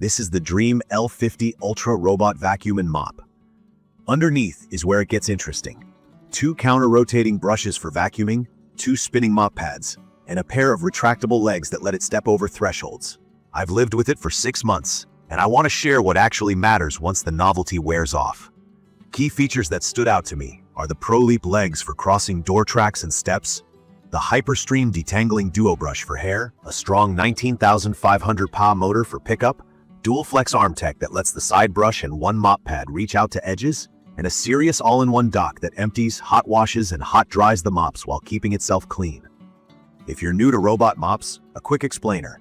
This is the Dreame L50 Ultra Robot Vacuum and Mop. Underneath is where it gets interesting. 2 counter-rotating brushes for vacuuming, 2 spinning mop pads, and a pair of retractable legs that let it step over thresholds. I've lived with it for 6 months, and I want to share what actually matters once the novelty wears off. Key features that stood out to me are the ProLeap legs for crossing door tracks and steps, the HyperStream Detangling DuoBrush for hair, a strong 19,500 PA motor for pickup, dual flex arm tech that lets the side brush and 1 mop pad reach out to edges, and a serious all-in-one dock that empties, hot washes, and hot dries the mops while keeping itself clean. If you're new to robot mops, a quick explainer.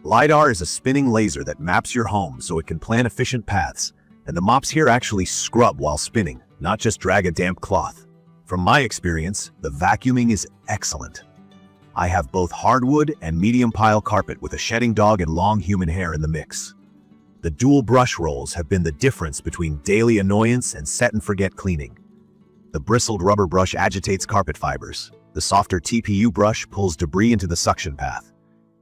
LiDAR is a spinning laser that maps your home so it can plan efficient paths, and the mops here actually scrub while spinning, not just drag a damp cloth. From my experience, the vacuuming is excellent. I have both hardwood and medium pile carpet with a shedding dog and long human hair in the mix. The dual brush rolls have been the difference between daily annoyance and set-and-forget cleaning. The bristled rubber brush agitates carpet fibers. The softer TPU brush pulls debris into the suction path.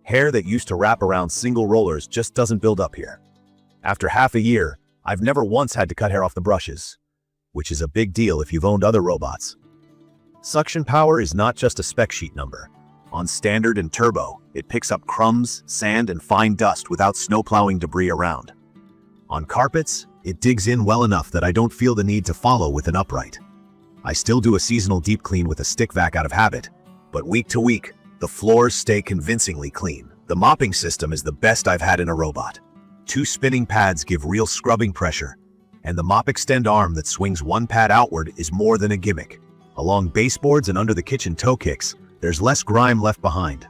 Hair that used to wrap around single rollers just doesn't build up here. After half a year, I've never once had to cut hair off the brushes, which is a big deal if you've owned other robots. Suction power is not just a spec sheet number. On standard and turbo, it picks up crumbs, sand, and fine dust without snowplowing debris around. On carpets, it digs in well enough that I don't feel the need to follow with an upright. I still do a seasonal deep clean with a stick vac out of habit, but week to week, the floors stay convincingly clean. The mopping system is the best I've had in a robot. 2 spinning pads give real scrubbing pressure, and the mop extend arm that swings 1 pad outward is more than a gimmick. Along baseboards and under the kitchen toe kicks, there's less grime left behind.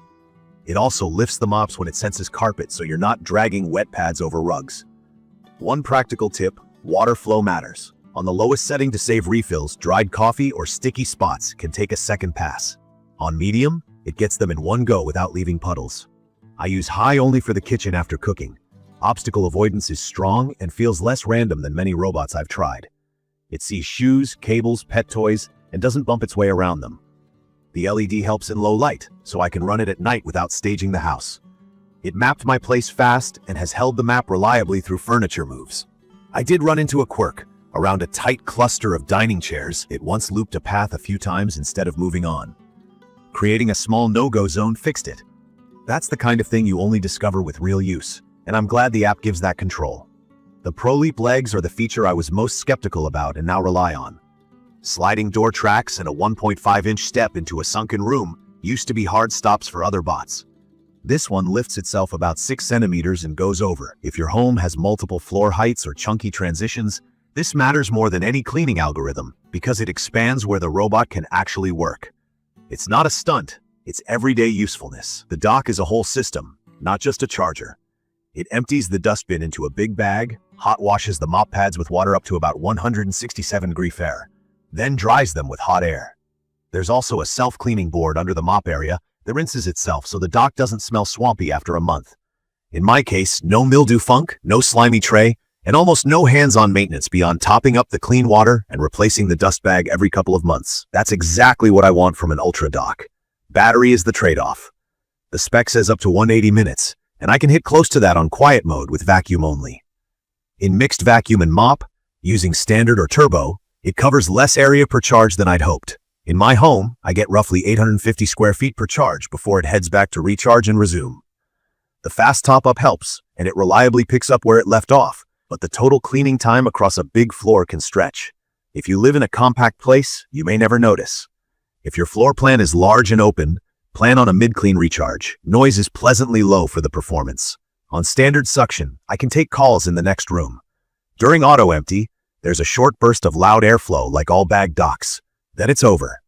It also lifts the mops when it senses carpet so you're not dragging wet pads over rugs. One practical tip: water flow matters. On the lowest setting to save refills, dried coffee or sticky spots can take a second pass. On medium, it gets them in one go without leaving puddles. I use high only for the kitchen after cooking. Obstacle avoidance is strong and feels less random than many robots I've tried. It sees shoes, cables, pet toys, and doesn't bump its way around them. The LED helps in low light, so I can run it at night without staging the house. It mapped my place fast and has held the map reliably through furniture moves. I did run into a quirk. Around a tight cluster of dining chairs, it once looped a path a few times instead of moving on. Creating a small no-go zone fixed it. That's the kind of thing you only discover with real use, and I'm glad the app gives that control. The ProLeap legs are the feature I was most skeptical about and now rely on. Sliding door tracks and a 1.5-inch step into a sunken room used to be hard stops for other bots. This one lifts itself about 6 centimeters and goes over. If your home has multiple floor heights or chunky transitions, this matters more than any cleaning algorithm because it expands where the robot can actually work. It's not a stunt, it's everyday usefulness. The dock is a whole system, not just a charger. It empties the dustbin into a big bag, hot washes the mop pads with water up to about 167 degrees Fahrenheit, then dries them with hot air. There's also a self-cleaning board under the mop area that rinses itself so the dock doesn't smell swampy after a month. In my case, no mildew funk, no slimy tray, and almost no hands-on maintenance beyond topping up the clean water and replacing the dust bag every couple of months. That's exactly what I want from an Ultra dock. Battery is the trade-off. The spec says up to 180 minutes, and I can hit close to that on quiet mode with vacuum only. In mixed vacuum and mop, using standard or turbo, it covers less area per charge than I'd hoped. In my home, I get roughly 850 square feet per charge before it heads back to recharge and resume. The fast top-up helps, and it reliably picks up where it left off, but the total cleaning time across a big floor can stretch. If you live in a compact place, you may never notice. If your floor plan is large and open, plan on a mid-clean recharge. Noise is pleasantly low for the performance. On standard suction, I can take calls in the next room. During auto empty, there's a short burst of loud airflow like all bag docks. Then it's over.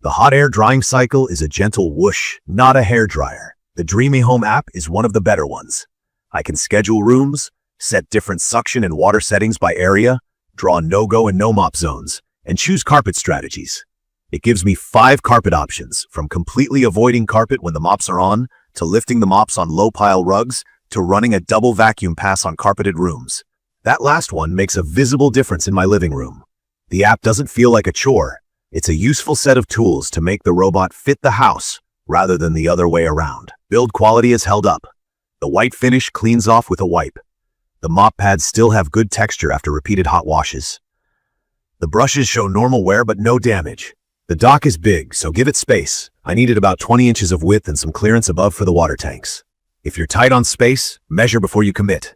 The hot air drying cycle is a gentle whoosh, not a hairdryer. The Dreame Home app is one of the better ones. I can schedule rooms, set different suction and water settings by area, draw no-go and no-mop zones, and choose carpet strategies. It gives me 5 carpet options, from completely avoiding carpet when the mops are on, to lifting the mops on low-pile rugs, to running a double vacuum pass on carpeted rooms. That last one makes a visible difference in my living room. The app doesn't feel like a chore. It's a useful set of tools to make the robot fit the house rather than the other way around. Build quality is held up. The white finish cleans off with a wipe. the mop pads still have good texture after repeated hot washes. The brushes show normal wear but no damage. The dock is big, so give it space. I needed about 20 inches of width and some clearance above for the water tanks. If you're tight on space, measure before you commit.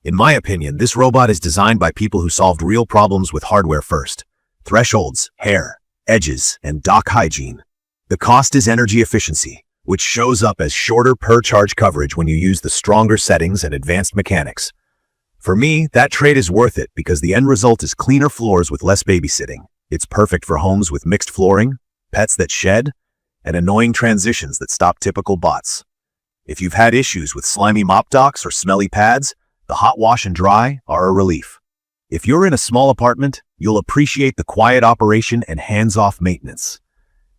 In my opinion, this robot is designed by people who solved real problems with hardware first. Thresholds, hair, edges, and dock hygiene. The cost is energy efficiency, which shows up as shorter per-charge coverage when you use the stronger settings and advanced mechanics. For me, that trade is worth it because the end result is cleaner floors with less babysitting. It's perfect for homes with mixed flooring, pets that shed, and annoying transitions that stop typical bots. If you've had issues with slimy mop docks or smelly pads, the hot wash and dry are a relief. If you're in a small apartment, you'll appreciate the quiet operation and hands-off maintenance.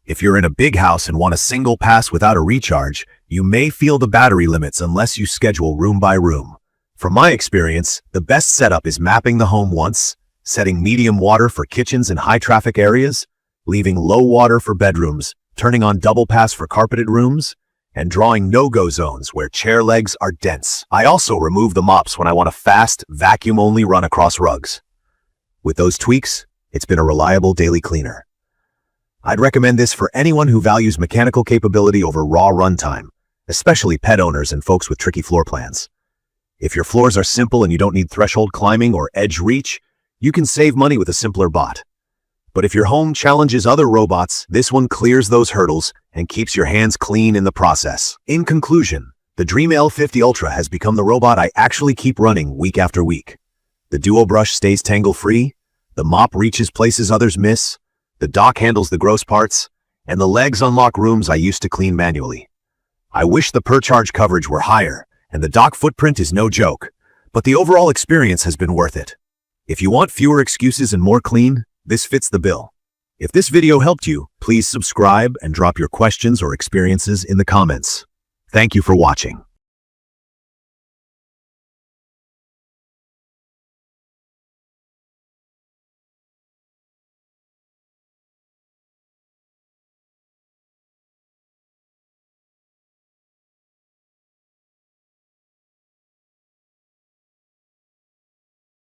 If you're in a big house and want a single pass without a recharge, you may feel the battery limits unless you schedule room by room. From my experience, the best setup is mapping the home once, setting medium water for kitchens and high-traffic areas, leaving low water for bedrooms, turning on double pass for carpeted rooms, and drawing no-go zones where chair legs are dense. I also remove the mops when I want a fast, vacuum-only run across rugs. With those tweaks, it's been a reliable daily cleaner. I'd recommend this for anyone who values mechanical capability over raw runtime, especially pet owners and folks with tricky floor plans. If your floors are simple and you don't need threshold climbing or edge reach, you can save money with a simpler bot. But if your home challenges other robots, this one clears those hurdles and keeps your hands clean in the process. In conclusion, the Dreame L50 Ultra has become the robot I actually keep running week after week. The DuoBrush stays tangle-free, the mop reaches places others miss, the dock handles the gross parts, and the legs unlock rooms I used to clean manually. I wish the per-charge coverage were higher, and the dock footprint is no joke, but the overall experience has been worth it. If you want fewer excuses and more clean, this fits the bill. If this video helped you, please subscribe and drop your questions or experiences in the comments. Thank you for watching.